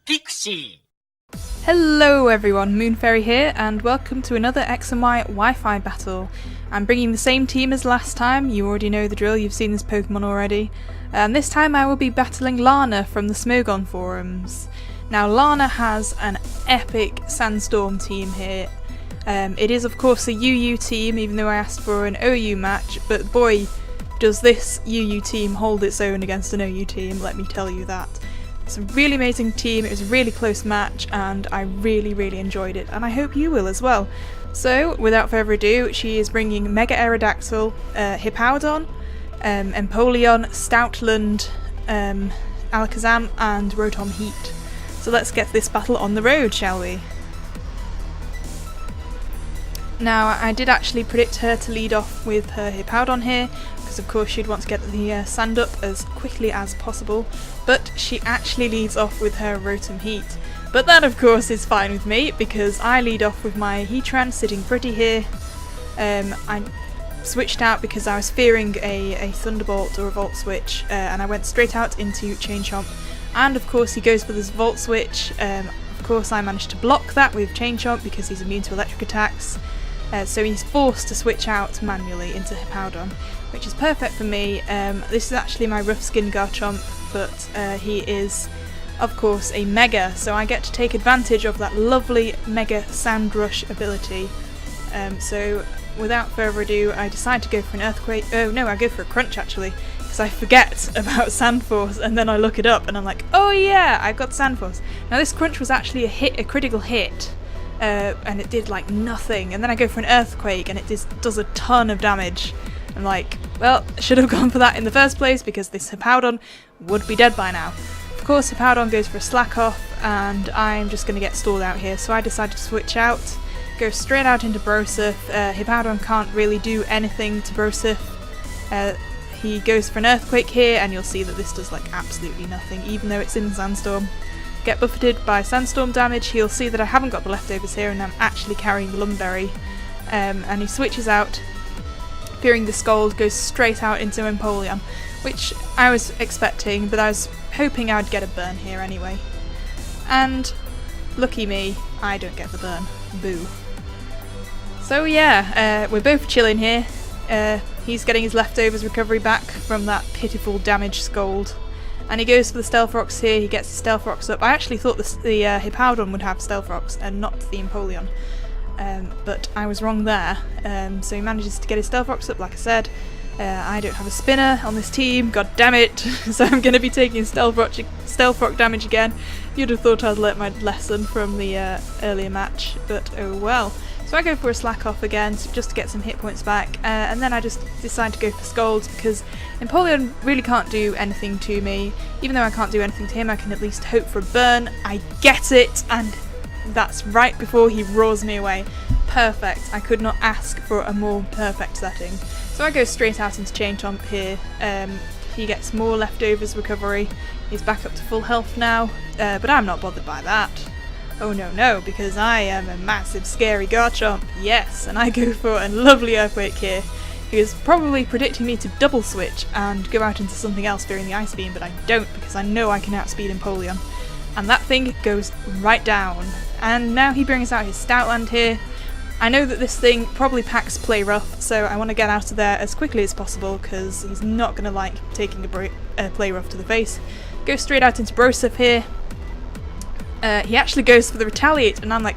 Pixie! Hello everyone, Moonfairy here, and welcome to another X and Y Wi-Fi battle. I'm bringing the same team as last time. You already know the drill, you've seen this Pokemon already. And this time I will be battling Lana from the Smogon forums. Now Lana has an epic Sandstorm team here. It is of course a UU team, even though I asked for an OU match, but boy does this UU team hold its own against an OU team, let me tell you that. It's a really amazing team, it was a really close match, and I really enjoyed it, and I hope you will as well. So, without further ado, she is bringing Mega Aerodactyl, Hippowdon, Empoleon, Stoutland, Alakazam, and Rotom Heat. So let's get this battle on the road, shall we? Now, I did actually predict her to lead off with her Hippowdon here, because of course she'd want to get the sand up as quickly as possible, but she actually leads off with her Rotom Heat. But that of course is fine with me, because I lead off with my Heatran sitting pretty here. I switched out because I was fearing a Thunderbolt or a Volt Switch, and I went straight out into Chain Chomp, and of course he goes for this Volt Switch. Of course I managed to block that with Chain Chomp because he's immune to electric attacks. So he's forced to switch out manually into Hippowdon, which is perfect for me. This is actually my rough skin Garchomp, but he is of course a Mega, so I get to take advantage of that lovely Mega Sand Rush ability. So without further ado, I decide to go for an Earthquake. Oh no, I go for a Crunch actually, because I forget about Sand Force, and then I look it up and I'm like, oh yeah, I've got Sand Force. Now this Crunch was actually a critical hit. And it did like nothing, and then I go for an Earthquake and it does a ton of damage. I'm like, well, I should have gone for that in the first place because this Hippowdon would be dead by now. Of course Hippowdon goes for a Slack Off, and I'm just going to get stalled out here, so I decided to switch out, go straight out into Broseph. Hippowdon can't really do anything to Broseph. He goes for an Earthquake here, and you'll see that this does like absolutely nothing, even though it's in Sandstorm. Get buffeted by Sandstorm damage, he'll see that I haven't got the leftovers here and I'm actually carrying the Lumberry. And he switches out, fearing the Scold, goes straight out into Empoleon, which I was expecting, but I was hoping I would get a burn here anyway. And lucky me, I don't get the burn. Boo. So yeah, we're both chilling here. He's getting his leftovers recovery back from that pitiful damaged Scold. And he goes for the Stealth Rocks here, he gets the Stealth Rocks up. I actually thought the Hippowdon would have Stealth Rocks and not the Empoleon. But I was wrong there. So he manages to get his Stealth Rocks up, like I said. I don't have a spinner on this team, god damn it. So I'm going to be taking Stealth Rock damage again. You'd have thought I'd learnt my lesson from the earlier match, but oh well. So I go for a Slack Off again, just to get some hit points back, and then I just decide to go for Scolds because Empoleon really can't do anything to me. Even though I can't do anything to him, I can at least hope for a burn. I get it, and that's right before he roars me away. Perfect. I could not ask for a more perfect setting. So I go straight out into Chain Chomp here. He gets more leftovers recovery. He's back up to full health now, but I'm not bothered by that. Oh no, because I am a massive scary Garchomp, yes, and I go for a lovely Earthquake here. He was probably predicting me to double switch and go out into something else during the Ice Beam, but I don't because I know I can outspeed Empoleon. And that thing goes right down. And now he brings out his Stoutland here. I know that this thing probably packs Play Rough, so I want to get out of there as quickly as possible because he's not going to like taking a Play Rough to the face. Go straight out into Broseph here. He actually goes for the Retaliate, and I'm like,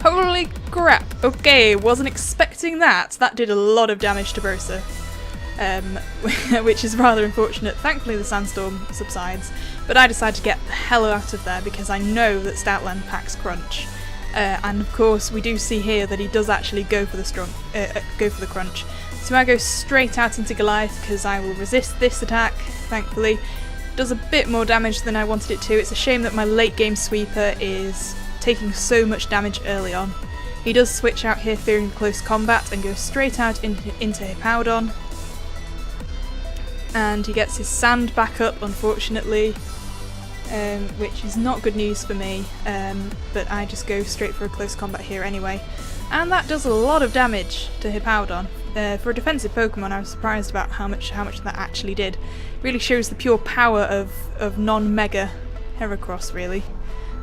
holy crap, okay, wasn't expecting that. That did a lot of damage to Broseph, which is rather unfortunate. Thankfully the Sandstorm subsides, but I decide to get the hell out of there because I know that Stoutland packs Crunch. And of course we do see here that he does actually go for the Crunch. So I go straight out into Goliath because I will resist this attack, thankfully. Does a bit more damage than I wanted it to. It's a shame that my late game sweeper is taking so much damage early on. He does switch out here fearing close combat and goes straight out into Hippowdon. And he gets his sand back up, unfortunately, which is not good news for me, but I just go straight for a close combat here anyway. And that does a lot of damage to Hippowdon. For a defensive Pokemon, I was surprised about how much that actually did. Really shows the pure power of non-Mega Heracross, really.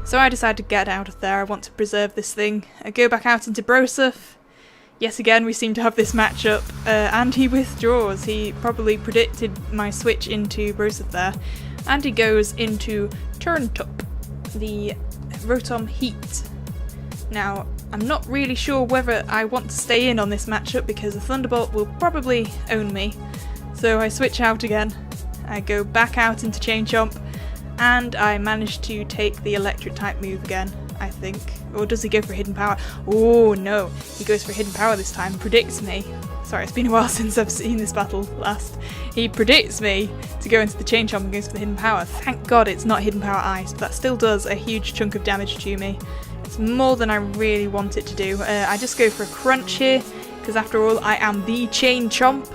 So I decide to get out of there. I want to preserve this thing. I go back out into Broseph. Yet again, we seem to have this matchup, and he withdraws. He probably predicted my switch into Broseph there, and he goes into Turntop, the Rotom Heat. Now, I'm not really sure whether I want to stay in on this matchup because the Thunderbolt will probably own me. So I switch out again. I go back out into Chain Chomp, and I manage to take the Electric type move again, I think. Or does he go for Hidden Power? Oh no, he goes for Hidden Power this time, predicts me. Sorry, it's been a while since I've seen this battle last. He predicts me to go into the Chain Chomp and goes for the Hidden Power. Thank God it's not Hidden Power Ice, but that still does a huge chunk of damage to me. It's more than I really want it to do. I just go for a Crunch here, because after all, I am the Chain Chomp.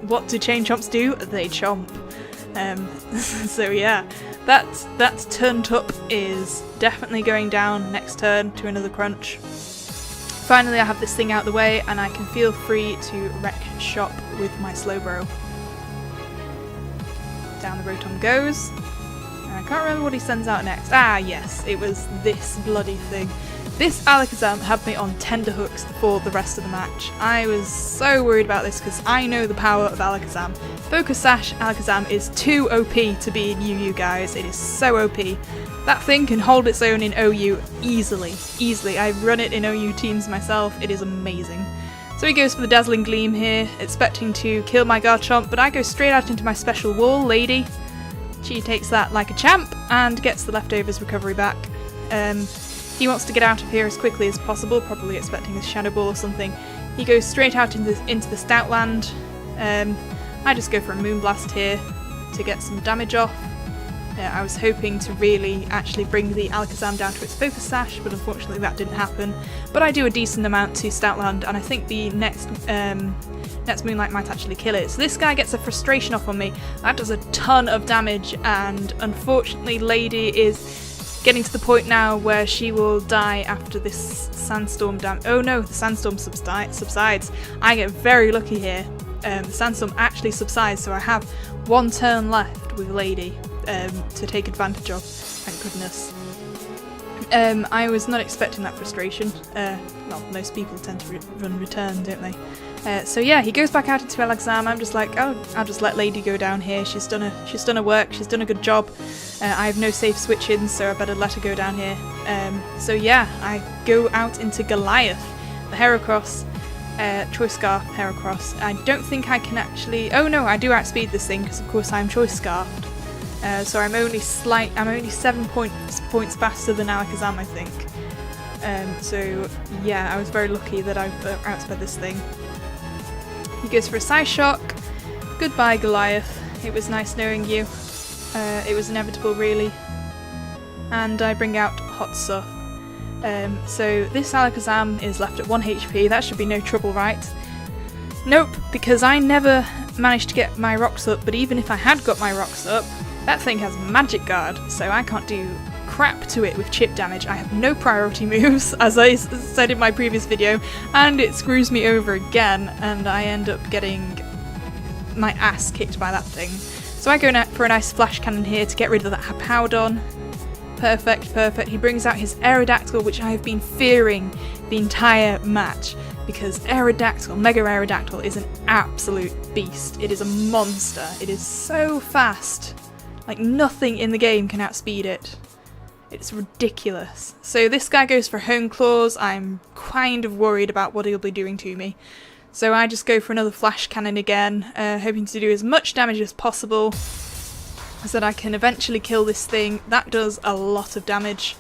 What do Chain Chomps do? They chomp. So yeah, that Turntop is definitely going down next turn to another Crunch. Finally, I have this thing out the way, and I can feel free to wreck shop with my Slowbro. Down the Rotom goes. And I can't remember what he sends out next. Ah, yes, it was this bloody thing. This Alakazam had me on tenterhooks for the rest of the match. I was so worried about this because I know the power of Alakazam. Focus Sash Alakazam is too OP to be in UU, guys. It is so OP. That thing can hold its own in OU easily. Easily. I run it in OU teams myself. It is amazing. So he goes for the Dazzling Gleam here, expecting to kill my Garchomp, but I go straight out into my special wall, Lady. She takes that like a champ and gets the leftovers recovery back. He wants to get out of here as quickly as possible, probably expecting a Shadow Ball or something. He goes straight out into the Stoutland. I just go for a Moonblast here to get some damage off. I was hoping to really actually bring the Alakazam down to its Focus Sash, but unfortunately that didn't happen. But I do a decent amount to Stoutland, and I think the next Moonlight might actually kill it. So this guy gets a Frustration off on me. That does a ton of damage, and unfortunately Lady is getting to the point now where she will die after this Sandstorm Oh no, the Sandstorm subsides. I get very lucky here. The Sandstorm actually subsides, so I have one turn left with Lady to take advantage of, thank goodness. I was not expecting that Frustration. Well, most people tend to run return, don't they? So yeah, he goes back out into Alakazam. I'm just like, oh, I'll just let Lady go down here. She's done her work. She's done a good job. I have no safe switch-ins, so I better let her go down here. So yeah, I go out into Goliath, the Heracross, Choice Scarf Heracross. I don't think I can actually. Oh no, I do outspeed this thing because of course I'm Choice Scarfed. So I'm only 7 points faster than Alakazam, I think. So yeah, I was very lucky that I outsped this thing. He goes for a Psyshock. Goodbye, Goliath. It was nice knowing you. It was inevitable, really. And I bring out Hot Stuff. So this Alakazam is left at 1 HP. That should be no trouble, right? Nope, because I never managed to get my rocks up, but even if I had got my rocks up, that thing has Magic Guard, so I can't do crap to it with chip damage. I have no priority moves, as I said in my previous video, and it screws me over again, and I end up getting my ass kicked by that thing. So I go for a nice Flash Cannon here to get rid of that Hippowdon. Perfect, perfect. He brings out his Aerodactyl, which I have been fearing the entire match, because Aerodactyl, Mega Aerodactyl, is an absolute beast. It is a monster. It is so fast. Like, nothing in the game can outspeed it. It's ridiculous. So this guy goes for Hone Claws. I'm kind of worried about what he'll be doing to me. So I just go for another Flash Cannon again, hoping to do as much damage as possible so that I can eventually kill this thing. That does a lot of damage.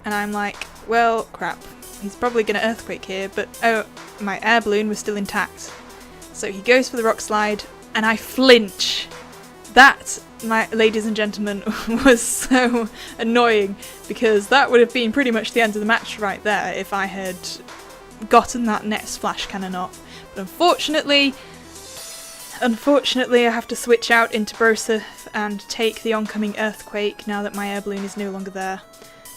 And I'm like, well, crap. He's probably going to Earthquake here, but oh, my Air Balloon was still intact. So he goes for the Rock Slide, and I flinch. That, my ladies and gentlemen, was so annoying, because that would have been pretty much the end of the match right there if I had gotten that next Flash Cannon off. But unfortunately, I have to switch out into Broseph and take the oncoming Earthquake now that my Air Balloon is no longer there.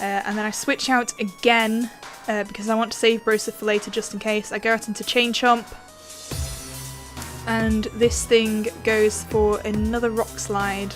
And then I switch out again because I want to save Broseph for later just in case. I go out into Chain Chomp. And this thing goes for another Rock Slide,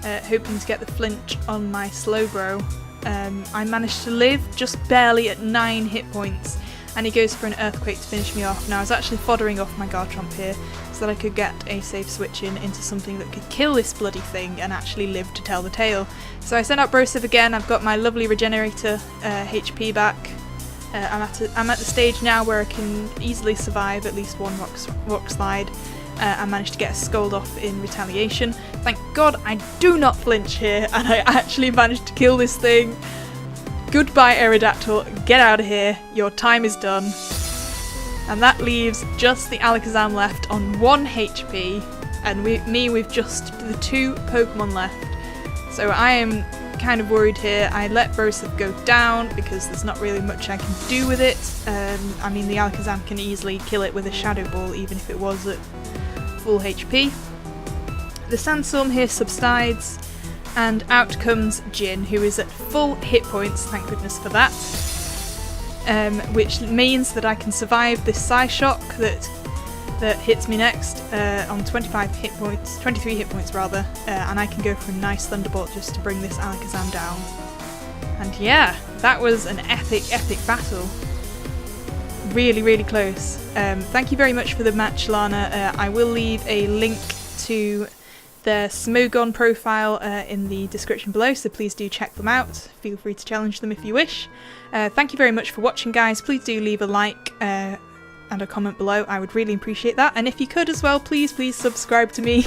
hoping to get the flinch on my Slowbro. I managed to live just barely at 9 hit points, and he goes for an earthquake to finish me off. Now I was actually foddering off my Garchomp here so that I could get a safe switch in into something that could kill this bloody thing and actually live to tell the tale. So I sent out Broseph again. I've got my lovely regenerator HP back. I'm at the stage now where I can easily survive at least one rock slide. I managed to get a Scold off in retaliation. Thank God I do not flinch here, and I actually managed to kill this thing. Goodbye Aerodactyl, get out of here, your time is done. And that leaves just the Alakazam left on 1 HP, and with just the 2 Pokemon left. So I am kind of worried here. I let Broseph go down because there's not really much I can do with it. I mean, the Alakazam can easily kill it with a Shadow Ball even if it was at full HP. The Sandstorm here subsides, and out comes Jin, who is at full hit points, thank goodness for that. Which means that I can survive this Psyshock that hits me next on 23 hit points rather, and I can go for a nice Thunderbolt just to bring this Alakazam down. And yeah, that was an epic battle. Really, really close. Thank you very much for the match, Lana. I will leave a link to their Smogon profile in the description below, so please do check them out. Feel free to challenge them if you wish. Thank you very much for watching, guys. Please do leave a like and a comment below. I would really appreciate that. And if you could as well, please subscribe to me.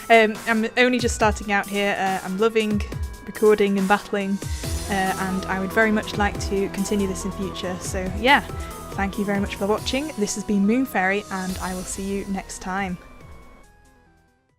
I'm only just starting out here. I'm loving recording and battling, and I would very much like to continue this in future. So yeah, thank you very much for watching. This has been Moon Fairy, and I will see you next time.